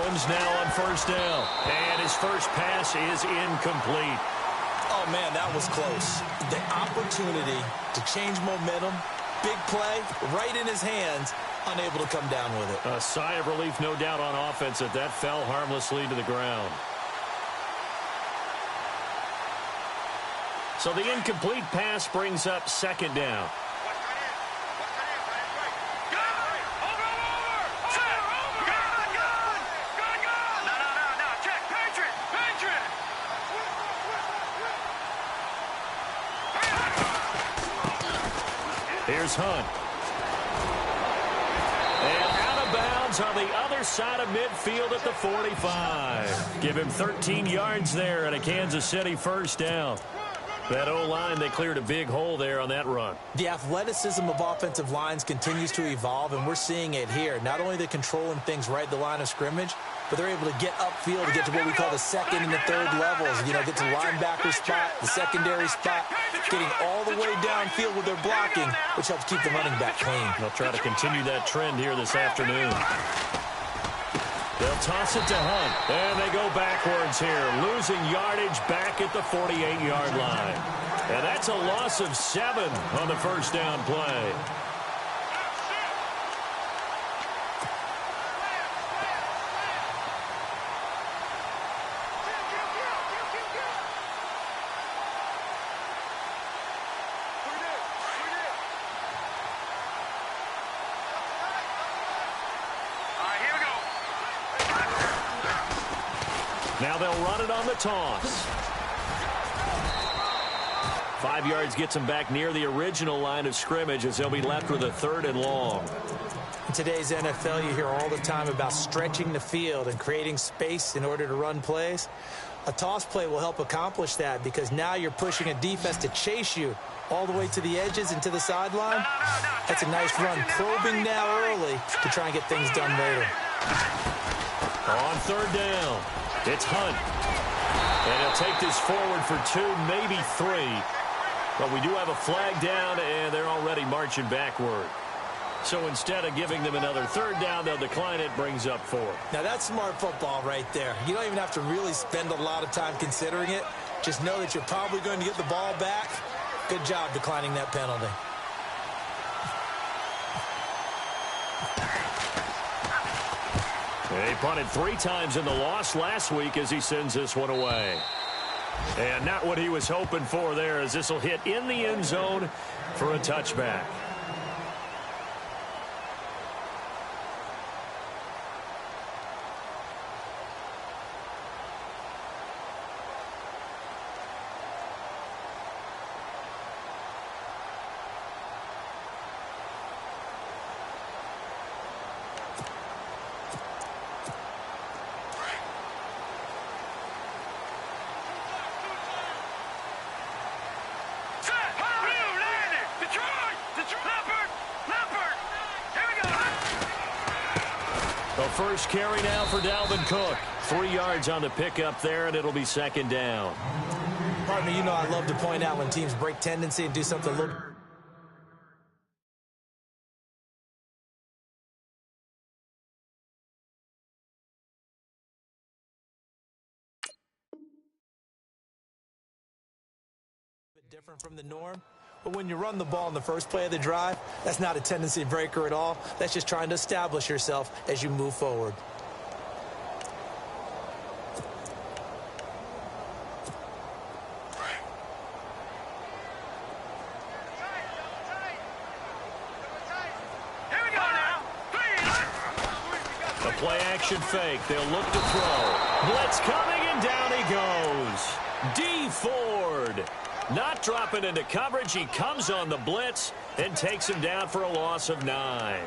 Owens now on first down. And his first pass is incomplete. Oh, man, that was close. The opportunity to change momentum, big play, right in his hands, unable to come down with it. A sigh of relief, no doubt, on offense that fell harmlessly to the ground. So the incomplete pass brings up second down. Here's Hunt. And out of bounds on the other side of midfield at the 45. Give him 13 yards there and a Kansas City first down. That O-line, they cleared a big hole there on that run. The athleticism of offensive lines continues to evolve, and we're seeing it here. Not only are they controlling things right at the line of scrimmage, but they're able to get upfield to get to what we call the second and the third levels. You know, get to the linebacker spot, the secondary spot, getting all the way downfield with their blocking, which helps keep the running back clean. They'll try to continue that trend here this afternoon. They'll toss it to Hunt, and they go backwards here, losing yardage back at the 48-yard line. And that's a loss of 7 on the first down play. Now they'll run it on the toss. 5 yards gets them back near the original line of scrimmage as they'll be left with a 3rd and long. In today's NFL, you hear all the time about stretching the field and creating space in order to run plays. A toss play will help accomplish that because now you're pushing a defense to chase you all the way to the edges and to the sideline. That's a nice run, probing now early to try and get things done later. On 3rd down. It's Hunt. And he'll take this forward for 2, maybe 3. But we do have a flag down, and they're already marching backward. So instead of giving them another 3rd down, they'll decline it, brings up 4. Now, that's smart football right there. You don't even have to really spend a lot of time considering it. Just know that you're probably going to get the ball back. Good job declining that penalty. He punted 3 times in the loss last week as he sends this one away. And not what he was hoping for there, as this will hit in the end zone for a touchback. The first carry now for Dalvin Cook. 3 yards on the pickup there, and it'll be 2nd down. Partner, you know I love to point out when teams break tendency and do something a little bit different from the norm. But when you run the ball in the first play of the drive, that's not a tendency breaker at all. That's just trying to establish yourself as you move forward. A play-action fake. They'll look to throw. Blitz coming, and down he goes. D. Ford. Not dropping into coverage. He comes on the blitz and takes him down for a loss of 9.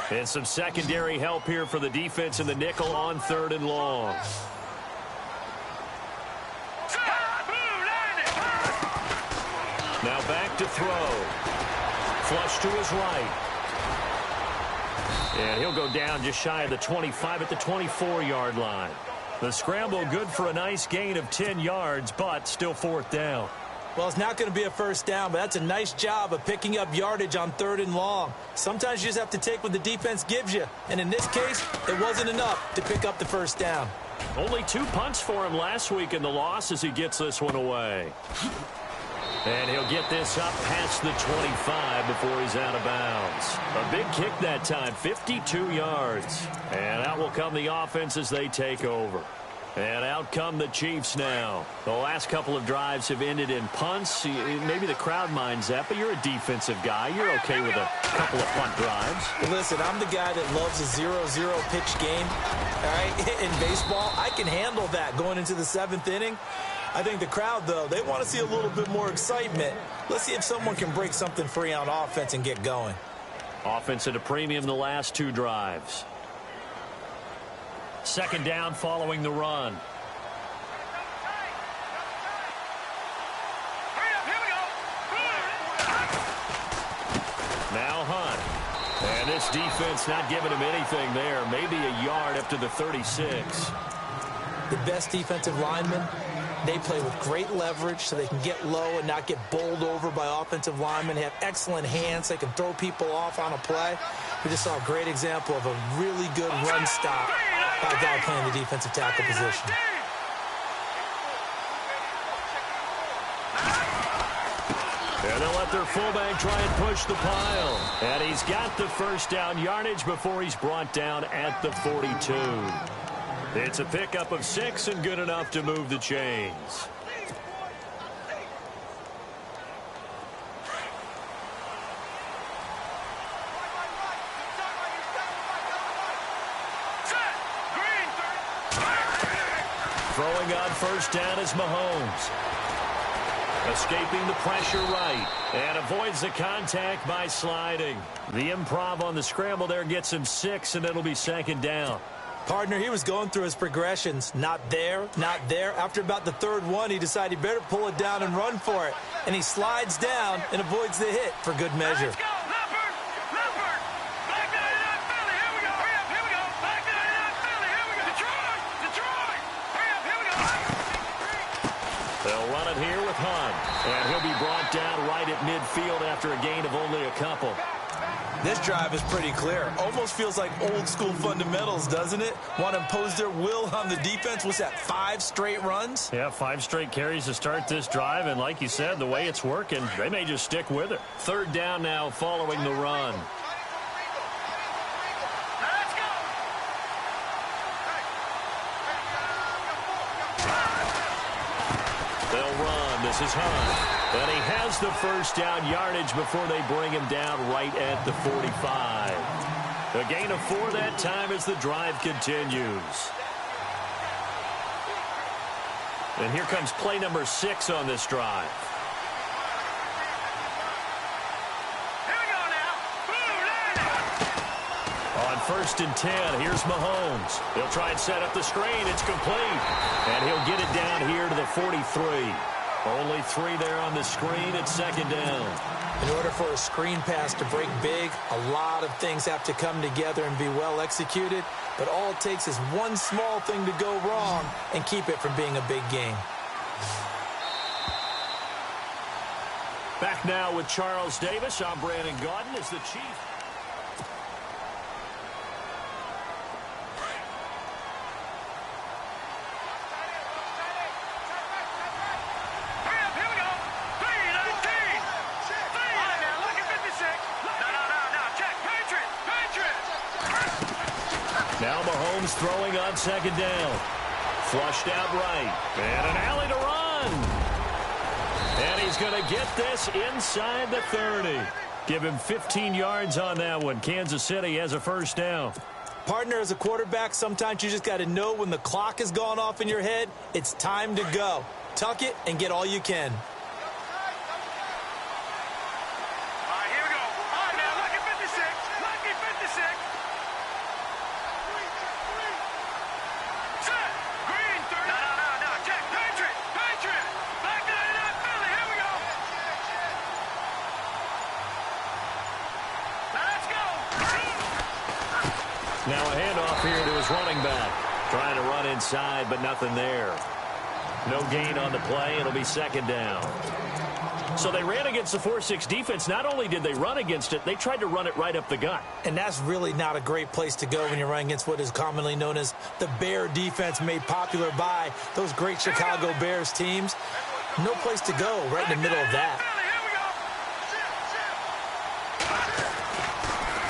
And some secondary help here for the defense in the nickel on 3rd and long. Now back to throw. Flush to his right. And he'll go down just shy of the 25 at the 24-yard line. The scramble good for a nice gain of 10 yards, but still 4th down. Well, it's not going to be a first down, but that's a nice job of picking up yardage on 3rd and long. Sometimes you just have to take what the defense gives you, and in this case, it wasn't enough to pick up the first down. Only 2 punts for him last week in the loss as he gets this one away. And he'll get this up past the 25 before he's out of bounds. A big kick that time, 52 yards. And out will come the offense as they take over. And out come the Chiefs now. The last couple of drives have ended in punts. Maybe the crowd minds that, but you're a defensive guy. You're okay with a couple of punt drives. Listen, I'm the guy that loves a 0-0 pitch game. All right, in baseball, I can handle that going into the 7th inning. I think the crowd, though, they want to see a little bit more excitement. Let's see if someone can break something free on offense and get going. Offense at a premium the last 2 drives. 2nd down following the run. Now Hunt. And this defense not giving him anything there. Maybe a yard up to the 36. The best defensive linemen, they play with great leverage so they can get low and not get bowled over by offensive linemen. They have excellent hands. They can throw people off on a play. We just saw a great example of a really good run stop by a guy playing the defensive tackle position. And they'll let their fullback try and push the pile. And he's got the first down yardage before he's brought down at the 42. It's a pickup of 6 and good enough to move the chains. Throwing on first down is Mahomes. Escaping the pressure right. And avoids the contact by sliding. The improv on the scramble there gets him 6, and it'll be 2nd down. Partner, he was going through his progressions. Not there, not there. After about the 3rd one, he decided he better pull it down and run for it. And he slides down and avoids the hit for good measure. They'll run it here with Hunt. And he'll be brought down right at midfield after a gain of only a couple. This drive is pretty clear. Almost feels like old school fundamentals, doesn't it? Want to impose their will on the defense. What's that, 5 straight runs? Yeah, 5 straight carries to start this drive. And like you said, the way it's working, they may just stick with it. 3rd down now following the run. They'll run. This is Hunt. And he has the first down yardage before they bring him down right at the 45. A gain of 4 that time as the drive continues. And here comes play number 6 on this drive. Here we go now. On 1st and 10, here's Mahomes. He'll try and set up the screen. It's complete. And he'll get it down here to the 43. Only 3 there on the screen. It's 2nd down. In order for a screen pass to break big, a lot of things have to come together and be well executed. But all it takes is one small thing to go wrong and keep it from being a big game. Back now with Charles Davis. I'm Brandon Gaudin as the Chiefs. Now Mahomes throwing on 2nd down. Flushed out right. And an alley to run. And he's going to get this inside the 30. Give him 15 yards on that one. Kansas City has a first down. Partner, as a quarterback, sometimes you just got to know when the clock has gone off in your head, it's time to go. Tuck it and get all you can. Now a handoff here to his running back. Trying to run inside, but nothing there. No gain on the play. It'll be 2nd down. So they ran against the 4-6 defense. Not only did they run against it, they tried to run it right up the gut. And that's really not a great place to go when you're running against what is commonly known as the Bear defense, made popular by those great Chicago Bears teams. No place to go right in the middle of that.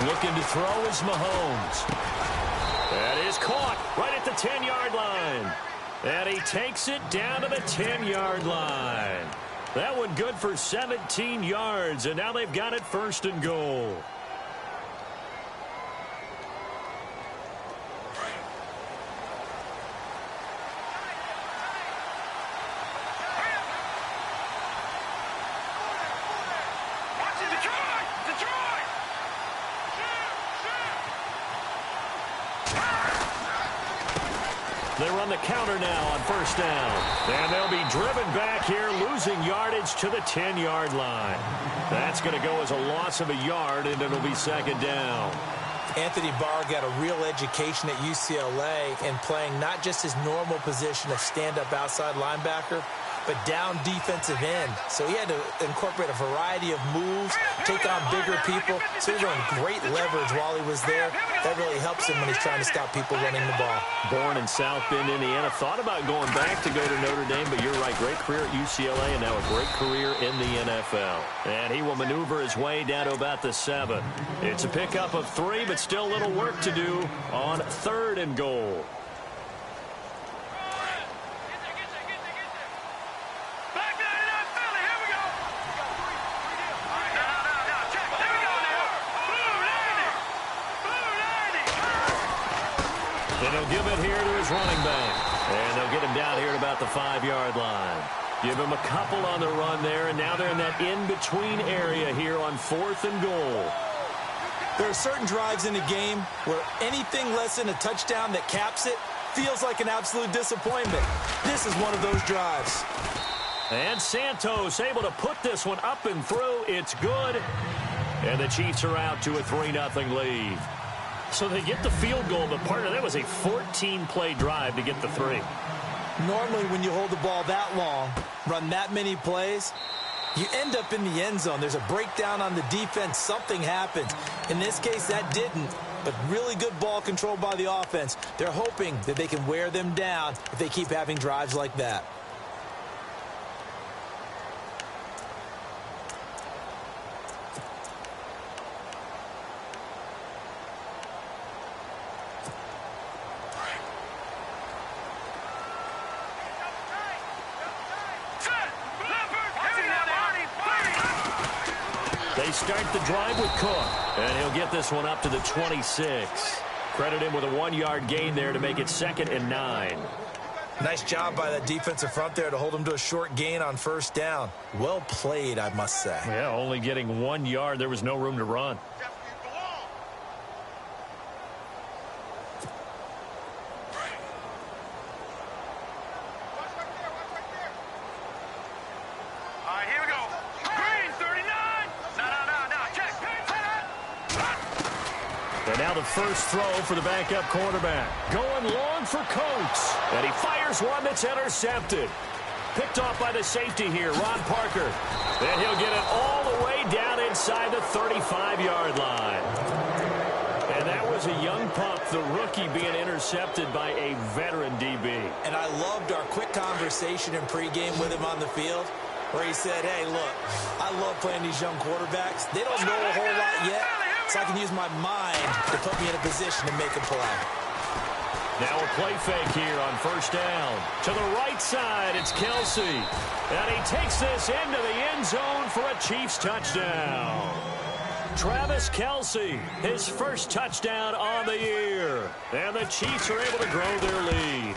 Looking to throw is Mahomes. That is caught right at the 10-yard line. And he takes it down to the 10-yard line. That one good for 17 yards, and now they've got it 1st and goal. They run the counter now on 1st down. And they'll be driven back here, losing yardage to the 10-yard line. That's going to go as a loss of a yard, and it'll be 2nd down. Anthony Barr got a real education at UCLA in playing not just his normal position of stand-up outside linebacker, but down defensive end. So he had to incorporate a variety of moves, take on bigger people. So he learned great leverage while he was there. That really helps him when he's trying to stop people running the ball. Born in South Bend, Indiana. Thought about going back to go to Notre Dame, but you're right. Great career at UCLA and now a great career in the NFL. And he will maneuver his way down to about the 7. It's a pickup of 3, but still a little work to do on 3rd and goal. And he'll give it here to his running back. And they'll get him down here at about the 5-yard line. Give him a couple on the run there, and now they're in that in-between area here on 4th and goal. There are certain drives in the game where anything less than a touchdown that caps it feels like an absolute disappointment. This is one of those drives. And Santos able to put this one up and through. It's good. And the Chiefs are out to a 3-0 lead. So they get the field goal, but partner, that was a 14-play drive to get the 3. Normally when you hold the ball that long, run that many plays, you end up in the end zone. There's a breakdown on the defense. Something happens. In this case, that didn't. But really good ball control by the offense. They're hoping that they can wear them down if they keep having drives like that. They start the drive with Cook, and he'll get this one up to the 26. Credit him with a 1-yard gain there to make it 2nd and 9. Nice job by that defensive front there to hold him to a short gain on 1st down. Well played, I must say. Yeah, only getting 1 yard. There was no room to run. And now the first throw for the backup quarterback. Going long for Coates. And he fires one that's intercepted. Picked off by the safety here, Ron Parker. And he'll get it all the way down inside the 35-yard line. And that was a young pup, the rookie, being intercepted by a veteran DB. And I loved our quick conversation in pregame with him on the field, where he said, hey, look, I love playing these young quarterbacks. They don't know a whole lot yet, so I can use my mind to put me in a position to make a play. Now a play fake here on 1st down. To the right side, it's Kelsey. And he takes this into the end zone for a Chiefs touchdown. Travis Kelsey, his first touchdown on the year. And the Chiefs are able to grow their lead.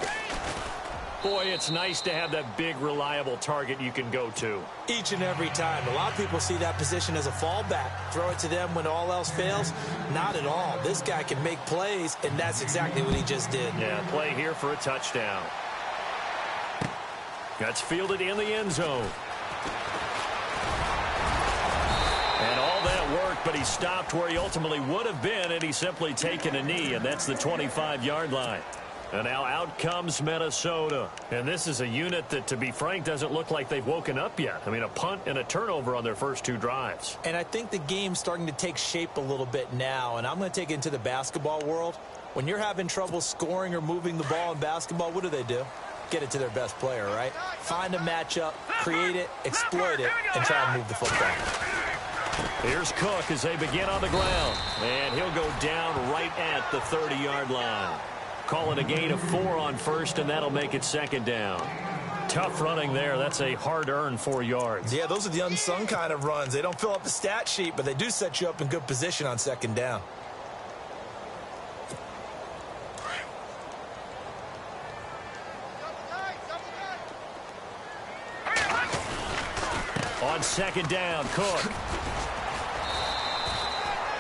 Boy, it's nice to have that big, reliable target you can go to. Each and every time. A lot of people see that position as a fallback. Throw it to them when all else fails. Not at all. This guy can make plays, and that's exactly what he just did. Yeah, play here for a touchdown. That's fielded in the end zone. And all that worked, but he stopped where he ultimately would have been, and he's simply taken a knee, and that's the 25-yard line. And now out comes Minnesota. And this is a unit that, to be frank, doesn't look like they've woken up yet. I mean, a punt and a turnover on their first 2 drives. And I think the game's starting to take shape a little bit now. And I'm going to take it into the basketball world. When you're having trouble scoring or moving the ball in basketball, what do? Get it to their best player, right? Find a matchup, create it, exploit it, and try and move the football. Here's Cook as they begin on the ground. And he'll go down right at the 30-yard line. Call it a gain of 4 on first, and that'll make it 2nd down. Tough running there. That's a hard-earned 4 yards. Yeah, those are the unsung kind of runs. They don't fill up the stat sheet, but they do set you up in good position on 2nd down. On 2nd down, Cook.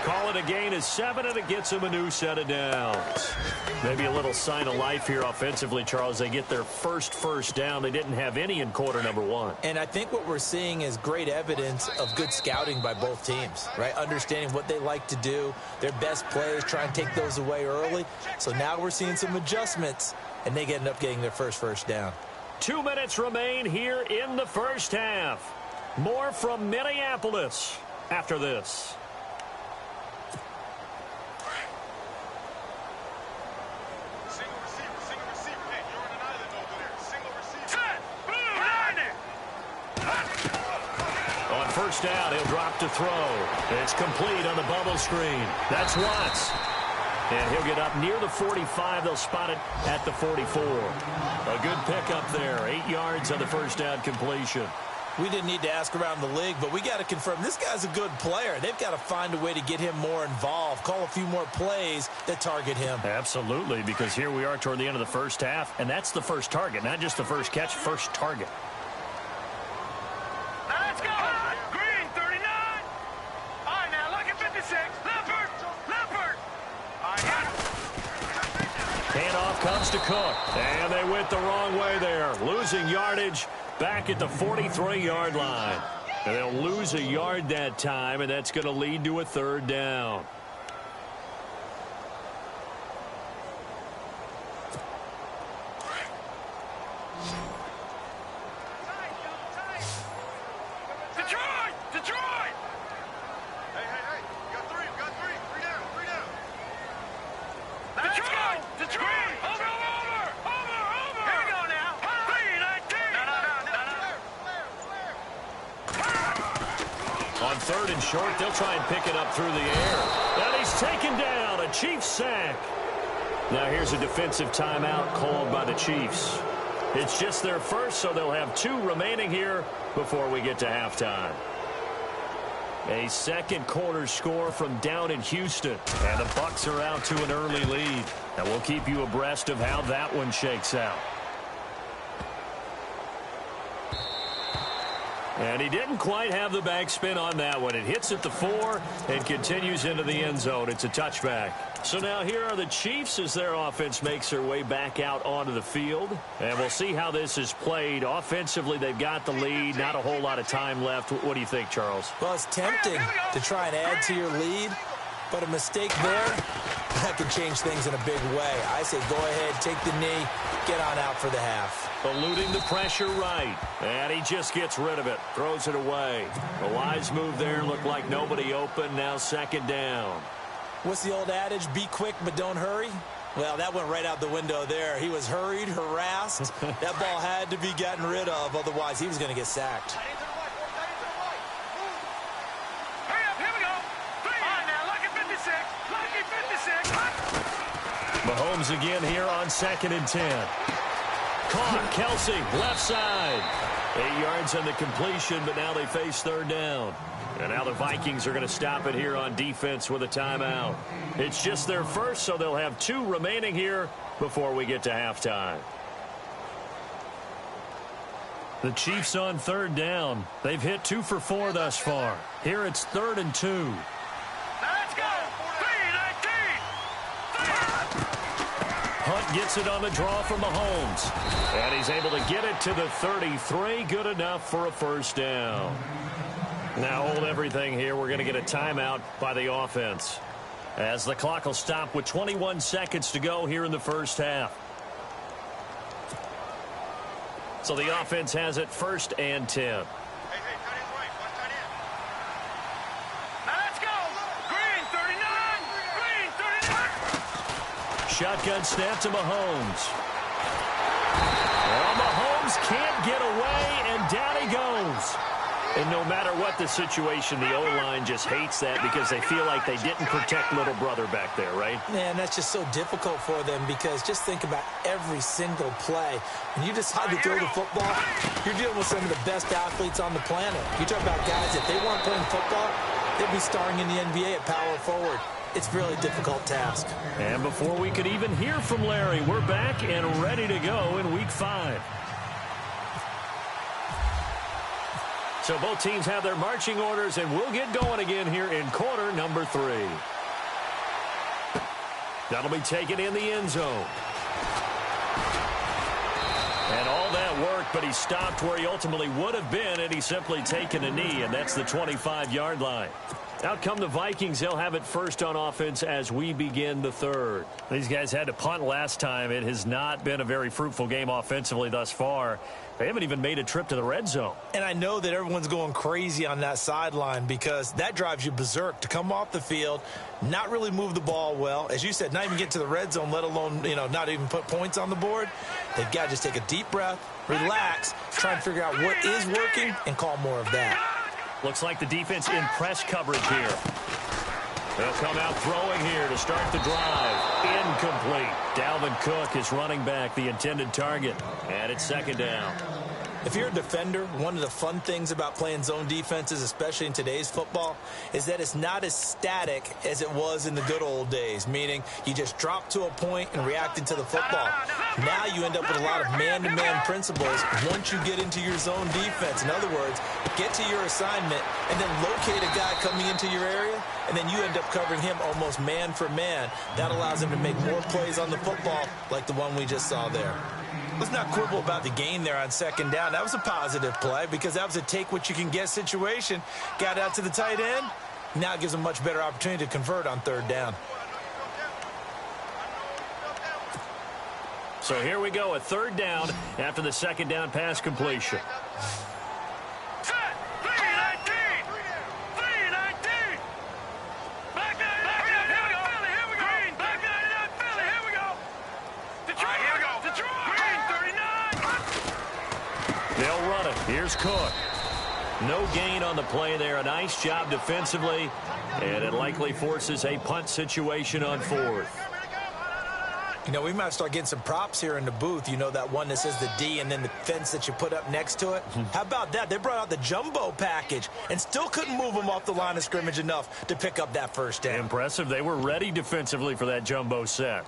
Call it a gain of 7, and it gets him a new set of downs. Maybe a little sign of life here offensively, Charles. They get their first down. They didn't have any in quarter number 1. And I think what we're seeing is great evidence of good scouting by both teams, right? Understanding what they like to do, their best plays, try and take those away early. So now we're seeing some adjustments, and they end up getting their first down. 2 minutes remain here in the first half. More from Minneapolis after this. On first down, he'll drop to throw. It's complete on the bubble screen. That's Watts. And he'll get up near the 45. They'll spot it at the 44. A good pickup there. 8 yards on the first down completion. We didn't need to ask around the league, but we got to confirm this guy's a good player. They've got to find a way to get him more involved, call a few more plays that target him. Absolutely, because here we are toward the end of the first half, and that's the first target, not just the first catch, first target. Let's go! Green, 39! All right, now, look at 56. Leopard! All right, Handoff comes to Cook, and they went the wrong way there, losing yardage back at the 43-yard line. And they'll lose a yard that time, and that's going to lead to a 3rd down. Detroit! Hey, we got 3 down. Detroit! Over! Here we go now. 3-19. On 3rd and short, they'll try and pick it up through the air. And he's taken down, a Chiefs sack. Now here's a defensive timeout called by the Chiefs. It's just their first, so they'll have 2 remaining here before we get to halftime. A second quarter score from down in Houston. And the Bucs are out to an early lead. And we'll keep you abreast of how that one shakes out. And he didn't quite have the backspin on that one. It hits at the 4 and continues into the end zone. It's a touchback. So now here are the Chiefs as their offense makes their way back out onto the field. And we'll see how this is played. Offensively, they've got the lead. Not a whole lot of time left. What do you think, Charles? Well, it's tempting to try and add to your lead, but a mistake there, that can change things in a big way. I say go ahead, take the knee, get on out for the half. Eluding the pressure right. And he just gets rid of it. Throws it away. A wise move there. Looked like nobody open. Now 2nd down. What's the old adage? Be quick, but don't hurry. Well, that went right out the window there. He was hurried, harassed. That ball had to be gotten rid of. Otherwise, he was going to get sacked. Hurry up, here we go. 3. All right, now, lucky 56. Mahomes again here on 2nd and 10. Caught. Kelsey, left side. 8 yards on the completion, but now they face 3rd down. And now the Vikings are going to stop it here on defense with a timeout. It's just their first, so they'll have 2 remaining here before we get to halftime. The Chiefs on 3rd down. They've hit 2 for 4 thus far. Here it's 3rd and 2. Let's go. 3-19. Hunt gets it on the draw from Mahomes. And he's able to get it to the 33. Good enough for a 1st down. Now hold everything here. We're going to get a timeout by the offense. As the clock will stop with 21 seconds to go here in the first half. So the offense has it 1st and 10. Shotgun snap to Mahomes. Well, Mahomes can't get away, and down he goes. And no matter what the situation, the O-line just hates that because they feel like they didn't protect little brother back there, right? Man, that's just so difficult for them because just think about every single play. When you decide to throw the football, you're dealing with some of the best athletes on the planet. You talk about guys, if they weren't playing football, they'd be starring in the NBA at power forward. It's a really difficult task. And before we could even hear from Larry, we're back and ready to go in Week 5. So both teams have their marching orders, and we'll get going again here in quarter number 3. That'll be taken in the end zone. And all that work, but he stopped where he ultimately would have been, and he's simply taken a knee, and that's the 25-yard line. Out come the Vikings. They'll have it first on offense as we begin the 3rd. These guys had to punt last time. It has not been a very fruitful game offensively thus far. They haven't even made a trip to the red zone. And I know that everyone's going crazy on that sideline because that drives you berserk to come off the field, not really move the ball well. As you said, not even get to the red zone, let alone, not even put points on the board. They've got to just take a deep breath, relax, try and figure out what is working and call more of that. Looks like the defense in press coverage here. They'll come out throwing here to start the drive. Incomplete. Dalvin Cook is running back the intended target. And it's 2nd down. If you're a defender, one of the fun things about playing zone defenses, especially in today's football, is that it's not as static as it was in the good old days, meaning you just drop to a point and reacted to the football. Now you end up with a lot of man-to-man principles once you get into your zone defense. In other words, get to your assignment and then locate a guy coming into your area, and then you end up covering him almost man for man. That allows him to make more plays on the football like the one we just saw there. Let's not quibble about the gain there on 2nd down. That was a positive play because that was a take-what-you-can-get situation. Got out to the tight end. Now it gives him a much better opportunity to convert on 3rd down. So here we go, a 3rd down after the 2nd down pass completion. They'll run it. Here's Cook. No gain on the play there. A nice job defensively, and it likely forces a punt situation on 4th. We might start getting some props here in the booth. That one that says the D and then the fence that you put up next to it. How about that? They brought out the jumbo package and still couldn't move them off the line of scrimmage enough to pick up that 1st down. Impressive. They were ready defensively for that jumbo set.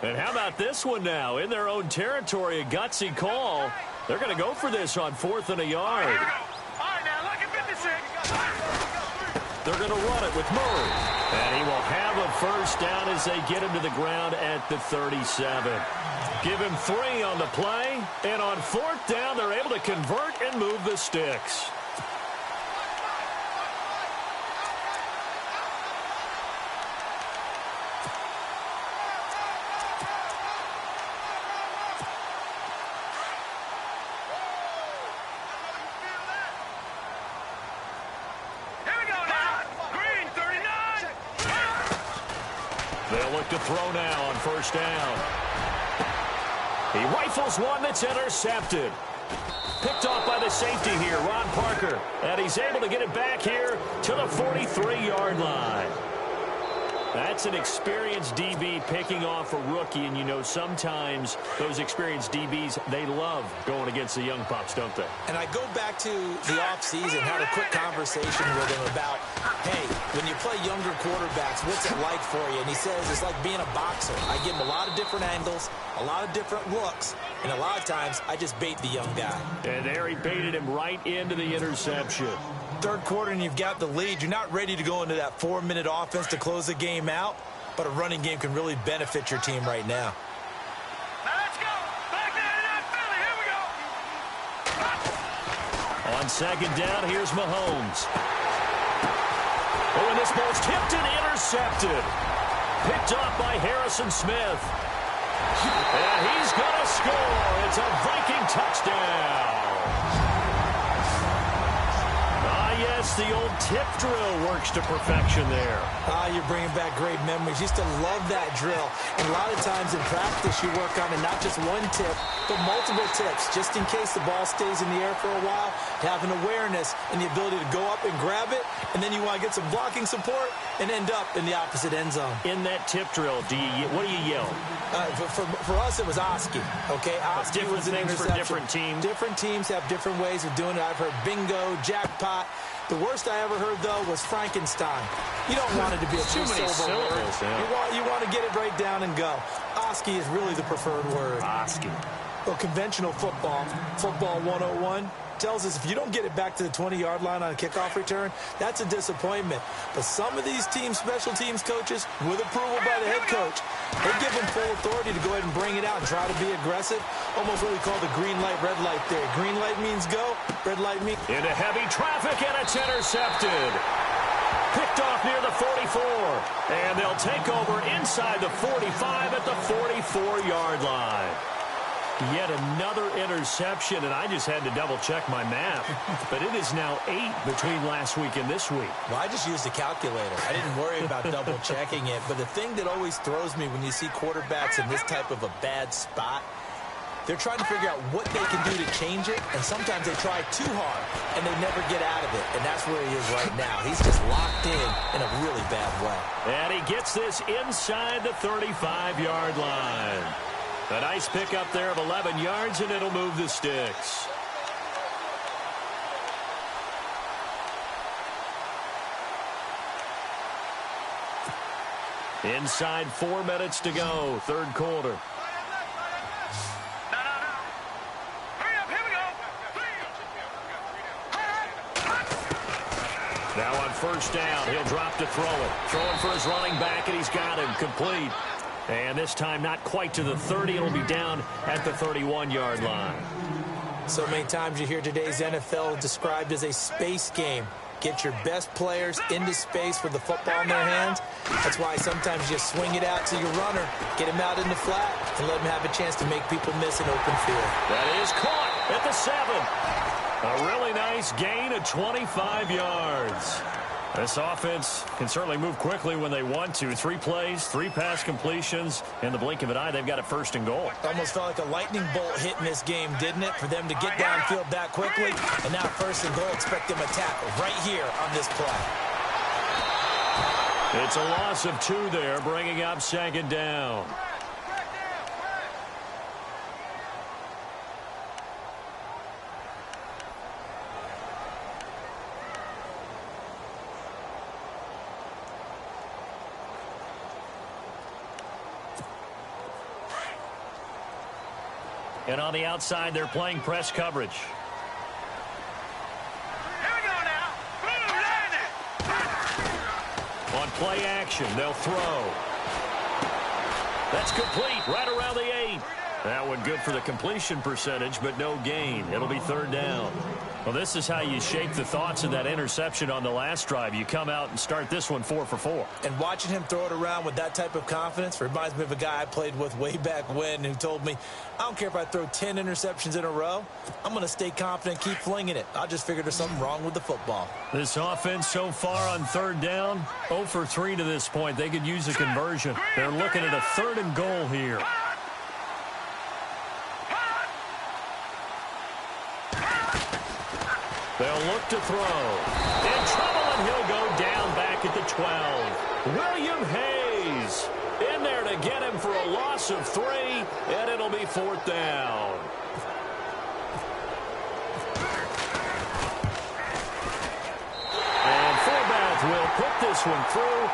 And how about this one now? In their own territory, a gutsy call. They're going to go for this on 4th and a yard. All right, now, look at 56. They're going to run it with Murray. And he will have a 1st down as they get him to the ground at the 37. Give him 3 on the play. And on 4th down, they're able to convert and move the sticks. They'll look to throw now on 1st down. He rifles one that's intercepted. Picked off by the safety here, Ron Parker. And he's able to get it back here to the 43-yard line. That's an experienced DB picking off a rookie, and sometimes those experienced DBs, they love going against the young pups, don't they? And I go back to the offseason, had a quick conversation with him about, hey, when you play younger quarterbacks, what's it like for you? And he says it's like being a boxer. I give him a lot of different angles, a lot of different looks, and a lot of times I just bait the young guy. And there he baited him right into the interception. 3rd quarter and you've got the lead. You're not ready to go into that 4-minute offense to close the game out, but a running game can really benefit your team right now. Now let's go. On second down, here's Mahomes. Oh, and this ball's tipped and intercepted. Picked off by Harrison Smith. And he's going to score. It's a Viking touchdown. Yes, the old tip drill works to perfection there. You're bringing back great memories. Used to love that drill. And a lot of times in practice, you work on it, not just one tip, but multiple tips, just in case the ball stays in the air for a while. Have an awareness and the ability to go up and grab it, and then you want to get some blocking support and end up in the opposite end zone. In that tip drill, what do you yell? For us, it was Oski. Okay, Oski was an interception. For different teams. Different teams have different ways of doing it. I've heard bingo, jackpot. The worst I ever heard, though, was Frankenstein. You don't want it to be a too many syllables. Yeah. You want to get it right down and go. Oski is really the preferred word. Oski. Well, conventional football 101, tells us if you don't get it back to the 20-yard line on a kickoff return, that's a disappointment. But some of these teams, special teams coaches, with approval by the head coach, they give them full authority to go ahead and bring it out and try to be aggressive. Almost what we call the green light, red light theory. Green light means go, red light means... Into heavy traffic, and it's intercepted. Picked off near the 44. And they'll take over inside the 45 at the 44-yard line. Yet another interception, and I just had to double-check my math. But it is now 8 between last week and this week. Well, I just used a calculator. I didn't worry about double-checking it. But the thing that always throws me when you see quarterbacks in this type of a bad spot, they're trying to figure out what they can do to change it, and sometimes they try too hard, and they never get out of it. And that's where he is right now. He's just locked in a really bad way. And he gets this inside the 35-yard line. A nice pickup there of 11 yards, and it'll move the sticks. Inside 4 minutes to go, third quarter. No. Hurry up, here we go. Now on first down, he'll drop to throw it. Throwing for his running back, and he's got him complete. And this time not quite to the 30. It'll be down at the 31-yard line. So many times you hear today's NFL described as a space game. Get your best players into space with the football in their hands. That's why sometimes you swing it out to your runner, get him out in the flat, and let him have a chance to make people miss an open field. That is caught at the 7. A really nice gain of 25 yards. This offense can certainly move quickly when they want to. 3 plays, 3 pass completions. In the blink of an eye, they've got it first and goal. Almost felt like a lightning bolt hit in this game, didn't it? For them to get downfield that quickly. And now first and goal, expect them to tackle right here on this play. It's a loss of 2 there, bringing up second down. And on the outside, they're playing press coverage. Here we go now. On play action, they'll throw. That's complete right around the 8. That one good for the completion percentage, but no gain. It'll be third down. Well, this is how you shake the thoughts of that interception on the last drive. You come out and start this one 4 for 4. And watching him throw it around with that type of confidence reminds me of a guy I played with way back when who told me, I don't care if I throw 10 interceptions in a row. I'm going to stay confident, keep flinging it. I just figured there's something wrong with the football. This offense so far on third down, 0 for 3 to this point. They could use a conversion. They're looking at a 3rd and goal here. They'll look to throw. In trouble, and he'll go down back at the 12. William Hayes in there to get him for a loss of 3, and it'll be 4th down. And Forbath will put this one through.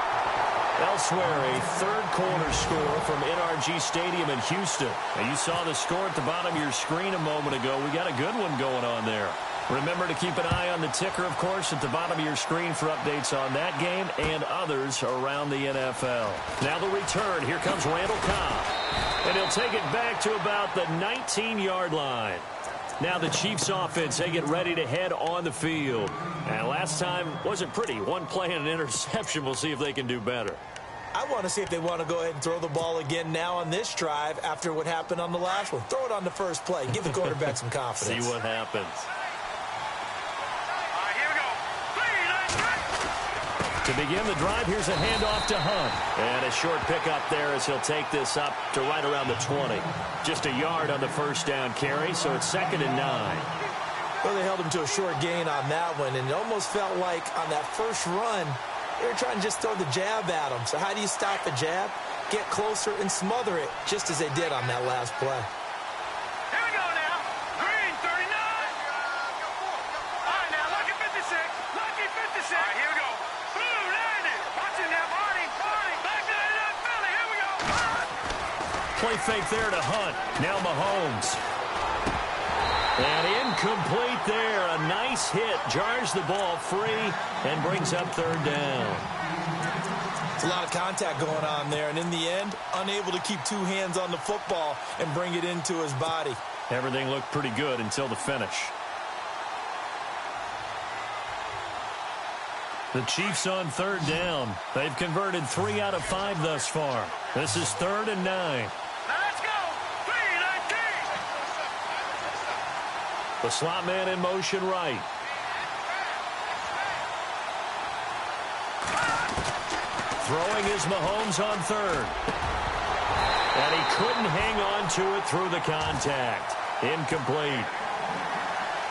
Elsewhere, a third-quarter score from NRG Stadium in Houston. Now, you saw the score at the bottom of your screen a moment ago. We got a good one going on there. Remember to keep an eye on the ticker, of course, at the bottom of your screen for updates on that game and others around the NFL. Now the return. Here comes Randall Cobb. And he'll take it back to about the 19-yard line. Now the Chiefs offense, they get ready to head on the field. And last time wasn't pretty. One play and an interception. We'll see if they can do better. I want to see if they want to go ahead and throw the ball again now on this drive after what happened on the last one. Throw it on the first play. Give the quarterback some confidence. See what happens. All right, here we go. 3, 9, 3. To begin the drive, here's a handoff to Hunt. And a short pickup there as he'll take this up to right around the 20. Just a yard on the first down carry, so it's 2nd and 9. Well, they held him to a short gain on that one, and it almost felt like on that first run, they were trying to just throw the jab at him. So how do you stop the jab? Get closer and smother it, just as they did on that last play. Here we go now. Green, 39. All right, now, lucky 56. Lucky 56. All right, here we go. Blue, 90. Watch it now, Barney. Barney. Back to that Philly. Here we go. Play fake there to Hunt. Now Mahomes. And incomplete there. A nice hit. Jars the ball free and brings up 3rd down. It's a lot of contact going on there, and in the end, unable to keep 2 hands on the football and bring it into his body. Everything looked pretty good until the finish. The Chiefs on 3rd down. They've converted 3 out of 5 thus far. This is 3rd and 9. Let's go. 3, 19. The slot man in motion right. Throwing is Mahomes on 3rd. And he couldn't hang on to it through the contact. Incomplete.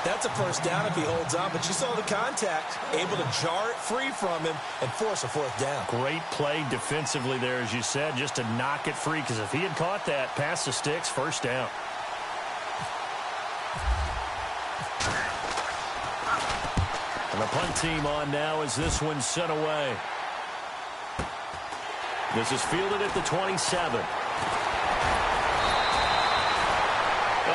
That's a first down if he holds on, but you saw the contact, able to jar it free from him and force a 4th down. Great play defensively there, as you said, just to knock it free, because if he had caught that, past the sticks, 1st down. And the punt team on now as this one's sent away. This is fielded at the 27.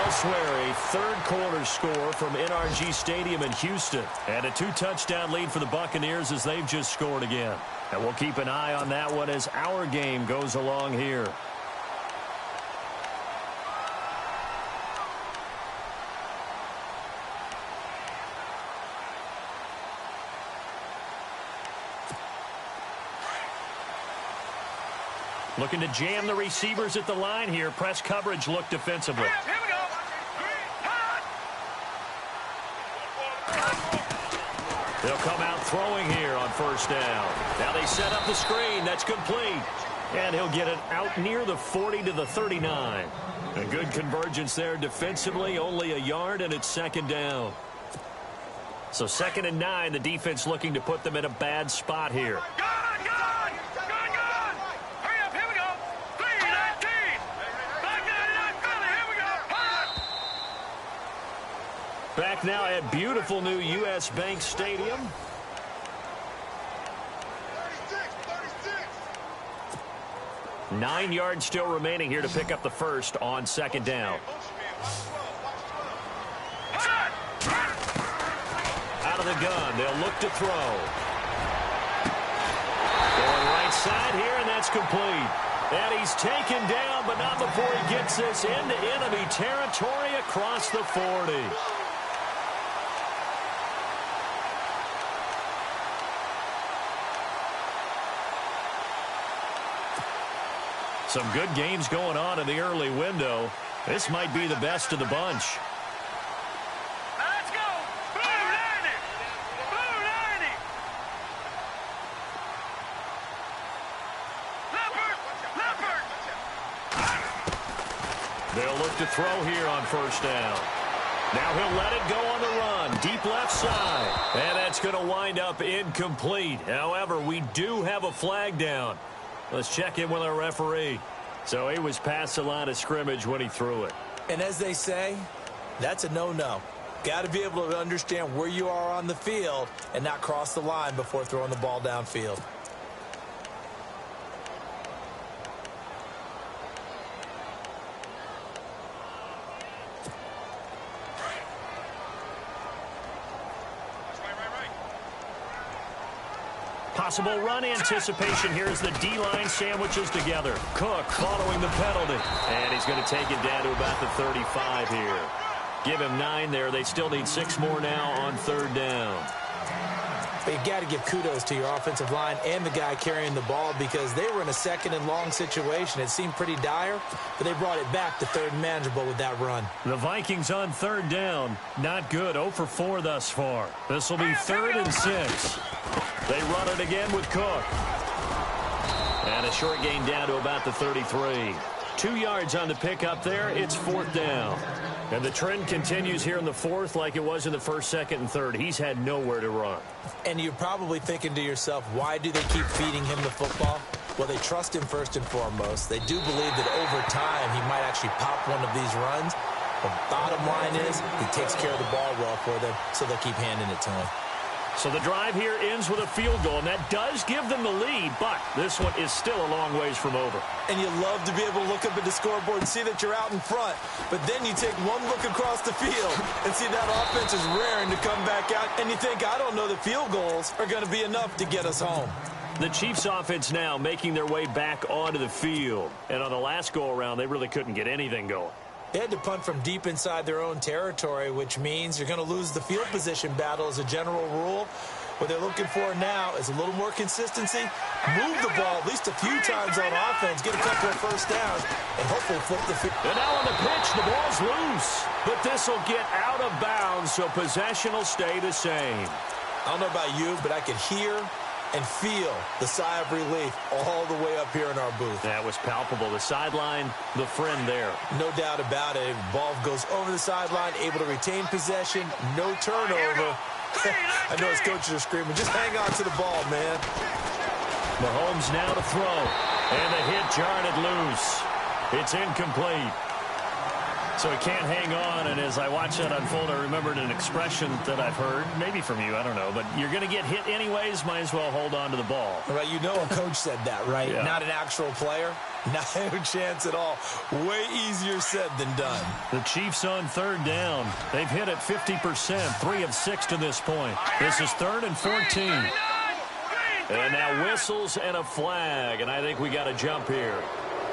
Elsewhere, a 3rd quarter score from NRG Stadium in Houston. And a 2-touchdown lead for the Buccaneers as they've just scored again. And we'll keep an eye on that one as our game goes along here. Looking to jam the receivers at the line here. Press coverage look defensively. Here we go. They'll come out throwing here on 1st down. Now they set up the screen. That's complete. And he'll get it out near the 40 to the 39. A good convergence there defensively. Only a yard, and it's 2nd down. So 2nd and 9. The defense looking to put them in a bad spot here. Back now at beautiful new U.S. Bank Stadium. 9 yards still remaining here to pick up the first on 2nd down. Out of the gun, they'll look to throw. Going right side here, and that's complete. And he's taken down, but not before he gets this into enemy territory across the 40. Some good games going on in the early window. This might be the best of the bunch. Let's go. Blue 90. Blue 90. Leopard. They'll look to throw here on 1st down. Now he'll let it go on the run. Deep left side. And that's going to wind up incomplete. However, we do have a flag down. Let's check in with our referee. So he was past the line of scrimmage when he threw it. And as they say, that's a no-no. Got to be able to understand where you are on the field and not cross the line before throwing the ball downfield. Possible run anticipation here as the D-line sandwiches together. Cook following the penalty. And he's going to take it down to about the 35 here. Give him 9 there. They still need 6 more now on 3rd down. But you got to give kudos to your offensive line and the guy carrying the ball because they were in a 2nd and long situation. It seemed pretty dire, but they brought it back to 3rd and manageable with that run. The Vikings on 3rd down. Not good. 0 for 4 thus far. This will be 3rd and 6. They run it again with Cook. And a short gain down to about the 33. 2 yards on the pickup there. It's 4th down. And the trend continues here in the 4th like it was in the 1st, 2nd, and 3rd. He's had nowhere to run. And you're probably thinking to yourself, why do they keep feeding him the football? Well, they trust him first and foremost. They do believe that over time he might actually pop one of these runs. But bottom line is he takes care of the ball well for them, so they'll keep handing it to him. So the drive here ends with a field goal, and that does give them the lead, but this one is still a long ways from over. And you love to be able to look up at the scoreboard and see that you're out in front, but then you take one look across the field and see that offense is raring to come back out, and you think, I don't know, the field goals are going to be enough to get us home. The Chiefs offense now making their way back onto the field, and on the last go-around, they really couldn't get anything going. They had to punt from deep inside their own territory, which means you're going to lose the field position battle as a general rule. What they're looking for now is a little more consistency, move the ball at least a few times on offense, get a couple of first downs, and hopefully flip the field. And now on the pitch, the ball's loose. But this will get out of bounds, so possession will stay the same. I don't know about you, but I could hear and feel the sigh of relief all the way up here in our booth. That was palpable. The sideline, the friend there. No doubt about it. Ball goes over the sideline, able to retain possession, no turnover. I know his coaches are screaming, just hang on to the ball, man. Mahomes now to throw. And the hit jarred it loose. It's incomplete. So he can't hang on, and as I watch that unfold, I remembered an expression that I've heard, maybe from you, I don't know, but you're going to get hit anyways, might as well hold on to the ball. Right, you know a coach said that, right? Yeah. Not an actual player. Not a chance at all. Way easier said than done. The Chiefs on 3rd down. They've hit it 50%, 3 of 6 to this point. This is 3rd and 14. And now whistles and a flag, and I think we got a jump here.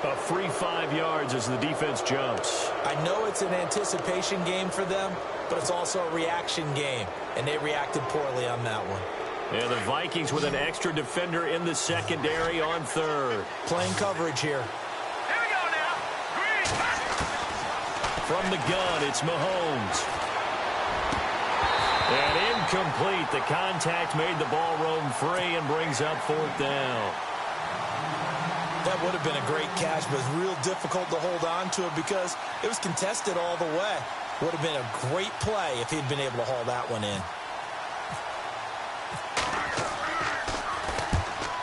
A free 5 yards as the defense jumps. I know it's an anticipation game for them, but it's also a reaction game, and they reacted poorly on that one. And the Vikings with an extra defender in the secondary on 3rd. Playing coverage here. Here we go now. Green. From the gun, it's Mahomes. And incomplete. The contact made the ball roam free and brings up 4th down. That would have been a great catch, but it's real difficult to hold on to it because it was contested all the way. Would have been a great play if he'd been able to haul that one in.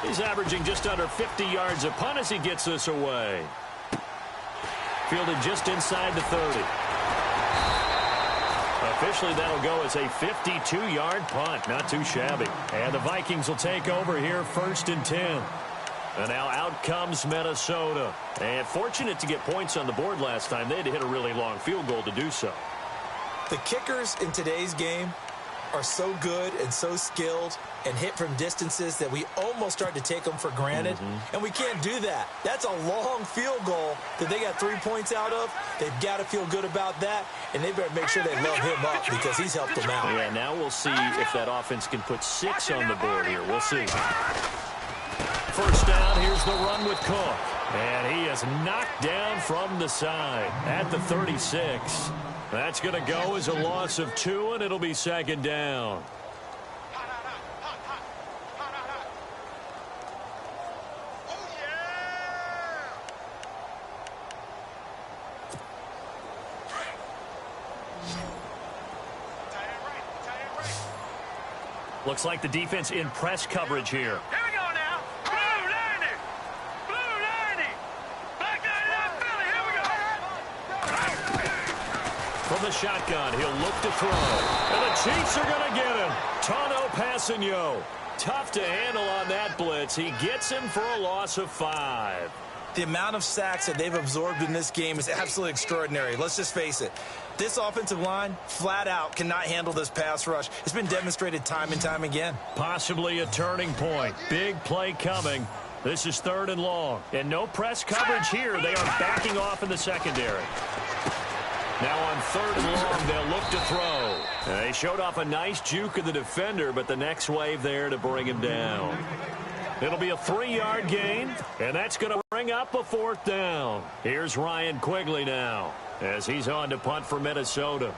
He's averaging just under 50 yards a punt as he gets this away. Fielded just inside the 30. Officially, that'll go as a 52-yard punt. Not too shabby. And the Vikings will take over here 1st and 10. And now out comes Minnesota. And fortunate to get points on the board last time. They had to hit a really long field goal to do so. The kickers in today's game are so good and so skilled and hit from distances that we almost start to take them for granted. And we can't do that. That's a long field goal that they got 3 points out of. They've got to feel good about that, and they better make sure they load him up because he's helped them out. Yeah, now we'll see if that offense can put 6 on the board here. We'll see. First down, here's the run with Cook. And he is knocked down from the side at the 36. That's going to go as a loss of 2, and it'll be 2nd down. Looks like the defense in press coverage here. Here we go now. Blue 90. Blue 90. Black 99 Philly. Here we go. From the shotgun, he'll look to throw. And the Chiefs are going to get him. Tano Passigno. Tough to handle on that blitz. He gets him for a loss of 5. The amount of sacks that they've absorbed in this game is absolutely extraordinary. Let's just face it. This offensive line, flat out, cannot handle this pass rush. It's been demonstrated time and time again. Possibly a turning point. Big play coming. This is 3rd and long. And no press coverage here. They are backing off in the secondary. Now on 3rd and long, they'll look to throw. They showed off a nice juke of the defender, but the next wave there to bring him down. It'll be a 3-yard gain, and that's going to bring up a 4th down. Here's Ryan Quigley now as he's on to punt for Minnesota.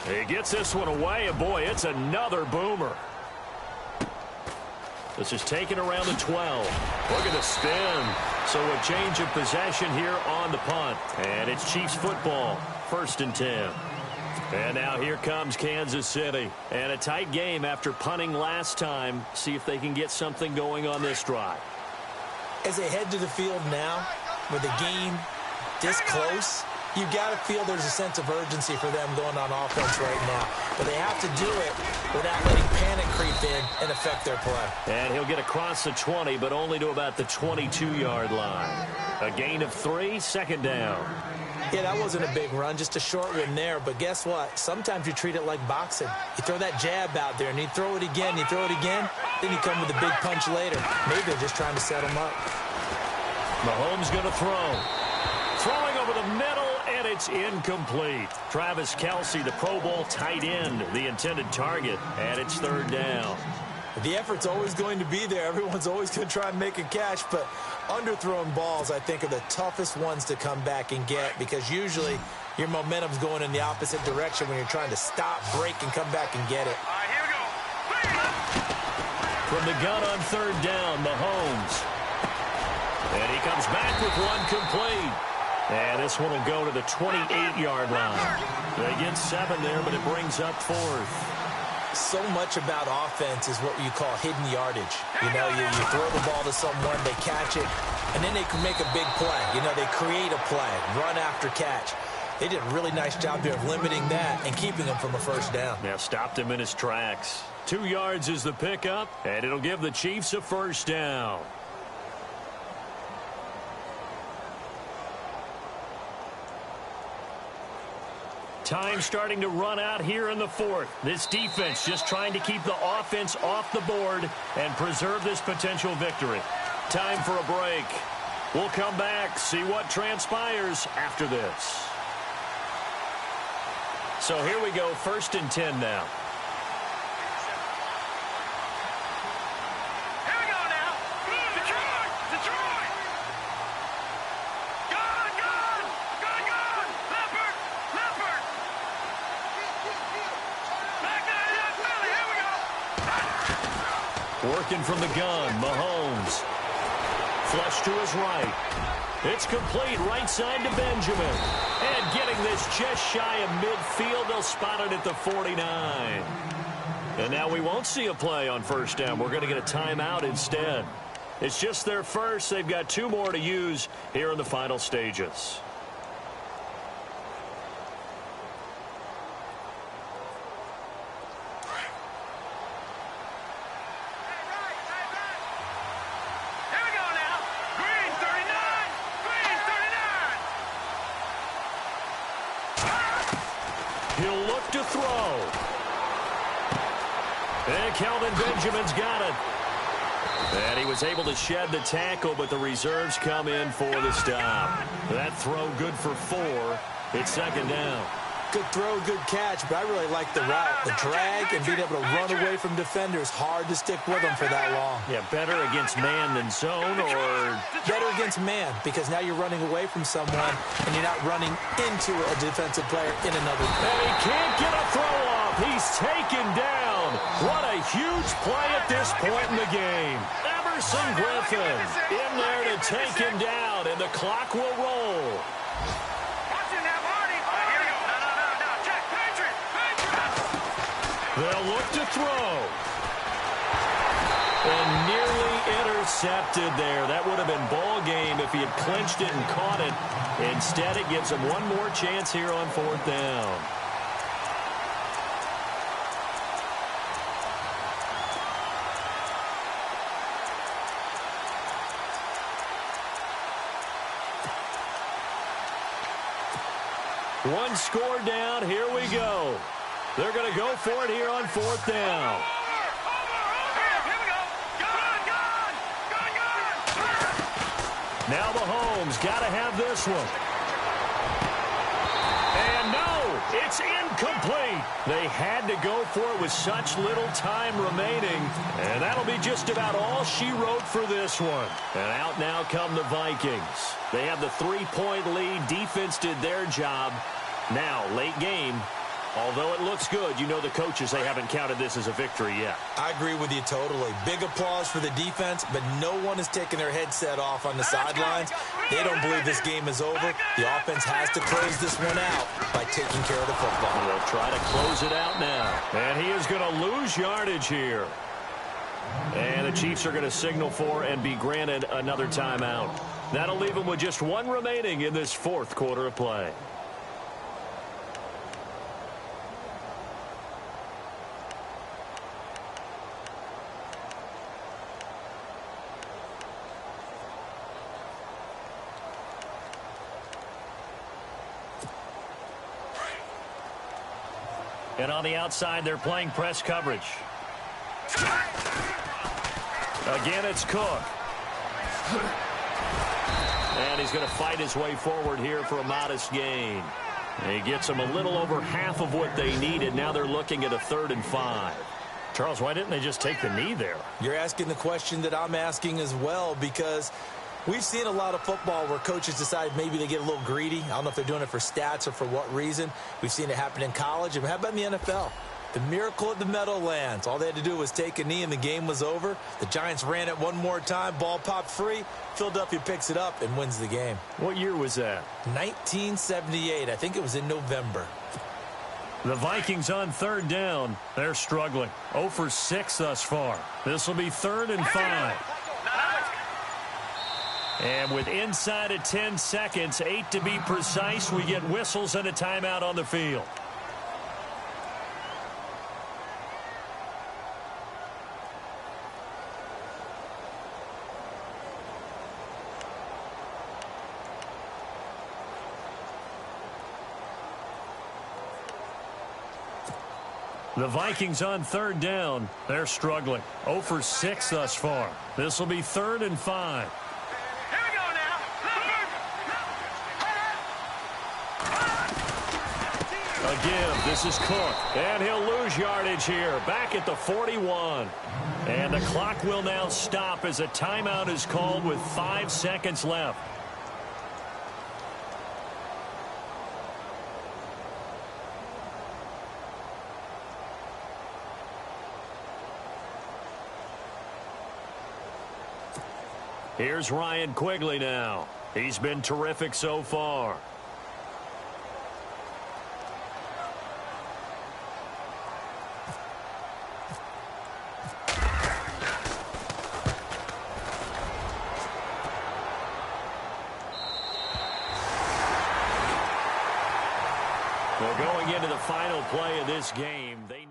He gets this one away, and boy, it's another boomer. This is taken around the 12. Look at the spin. So a change of possession here on the punt. And it's Chiefs football, 1st and 10. And now here comes Kansas City. And a tight game after punting last time. See if they can get something going on this drive. As they head to the field now, with the game this close, you got to feel there's a sense of urgency for them going on offense right now. But they have to do it without letting panic creep in and affect their play. And he'll get across the 20, but only to about the 22-yard line. A gain of 3, 2nd down. Yeah, that wasn't a big run, just a short one there. But guess what? Sometimes you treat it like boxing. You throw that jab out there, and you throw it again, you throw it again, then you come with a big punch later. Maybe they're just trying to set them up. Mahomes going to throw. Throwing over the middle, and it's incomplete. Travis Kelce, the Pro Bowl tight end, the intended target, and it's 3rd down. The effort's always going to be there. Everyone's always going to try and make a catch, but underthrown balls, I think, are the toughest ones to come back and get because usually your momentum's going in the opposite direction when you're trying to stop, break, and come back and get it. All right, here we go. From the gun on 3rd down, Mahomes. And he comes back with one complete. And this one will go to the 28-yard line. They get 7 there, but it brings up 4th. So much about offense is what you call hidden yardage. You know, you throw the ball to someone, they catch it, and then they can make a big play. You know, they create a play, run after catch. They did a really nice job there of limiting that and keeping him from a 1st down. Now stopped him in his tracks. 2 yards is the pickup, and it'll give the Chiefs a 1st down. Time starting to run out here in the 4th. This defense just trying to keep the offense off the board and preserve this potential victory. Time for a break. We'll come back, see what transpires after this. So here we go, 1st and 10 now. Here we go now. Detroit! Detroit! Gone! Gone! Gone! Gone! Leopard! Leopard! Back there, Philly! Here we go! Working from the gun, Mahomes. Flush to his right. It's complete, right side to Benjamin. And getting this just shy of midfield, they'll spot it at the 49. And now we won't see a play on 1st down. We're going to get a timeout instead. It's just their first. They've got 2 more to use here in the final stages. He'll look to throw. And Kelvin Benjamin's got it. And he was able to shed the tackle, but the reserves come in for the stop. That throw good for 4. It's 2nd down. Good throw, good catch, but I really like the route. The drag and being able to run away from defenders, hard to stick with them for that long. Yeah, better against man than zone, or better against man, because now you're running away from someone and you're not running into a defensive player in another play. And he can't get a throw off. He's taken down. What a huge play at this point in the game. Emerson Griffin in there to take him down, and the clock will roll. They'll look to throw. And nearly intercepted there. That would have been ball game if he had clinched it and caught it. Instead, it gives him one more chance here on 4th down. One score down. Here we go. They're going to go for it here on 4th down. Now Mahomes got to have this one. And no, it's incomplete. They had to go for it with such little time remaining. And that'll be just about all she wrote for this one. And out now come the Vikings. They have the 3-point lead. Defense did their job. Now, late game. Although it looks good, you know the coaches, they haven't counted this as a victory yet. I agree with you totally. Big applause for the defense, but no one is taking their headset off on the sidelines. They don't believe this game is over. The offense has to close this one out by taking care of the football. They'll try to close it out now. And he is going to lose yardage here. And the Chiefs are going to signal for and be granted another timeout. That'll leave them with just one remaining in this fourth quarter of play. And on the outside, they're playing press coverage. Again, it's Cook. And he's going to fight his way forward here for a modest gain. And he gets them a little over half of what they needed. Now they're looking at a 3rd and 5. Charles, why didn't they just take the knee there? You're asking the question that I'm asking as well, because we've seen a lot of football where coaches decide maybe they get a little greedy. I don't know if they're doing it for stats or for what reason. We've seen it happen in college. And how about in the NFL? The miracle at the Meadowlands. All they had to do was take a knee and the game was over. The Giants ran it one more time. Ball popped free. Philadelphia picks it up and wins the game. What year was that? 1978. I think it was in November. The Vikings on 3rd down. They're struggling. 0 for 6 thus far. This will be 3rd and 5. And with inside of 10 seconds, 8 to be precise, we get whistles and a timeout on the field. The Vikings on 3rd down. They're struggling. 0 for 6 thus far. This will be 3rd and 5. Here we go now. Again, this is Cook. And he'll lose yardage here. Back at the 41. And the clock will now stop as a timeout is called with 5 seconds left. Here's Ryan Quigley now. He's been terrific so far. Well, going into the final play of this game, they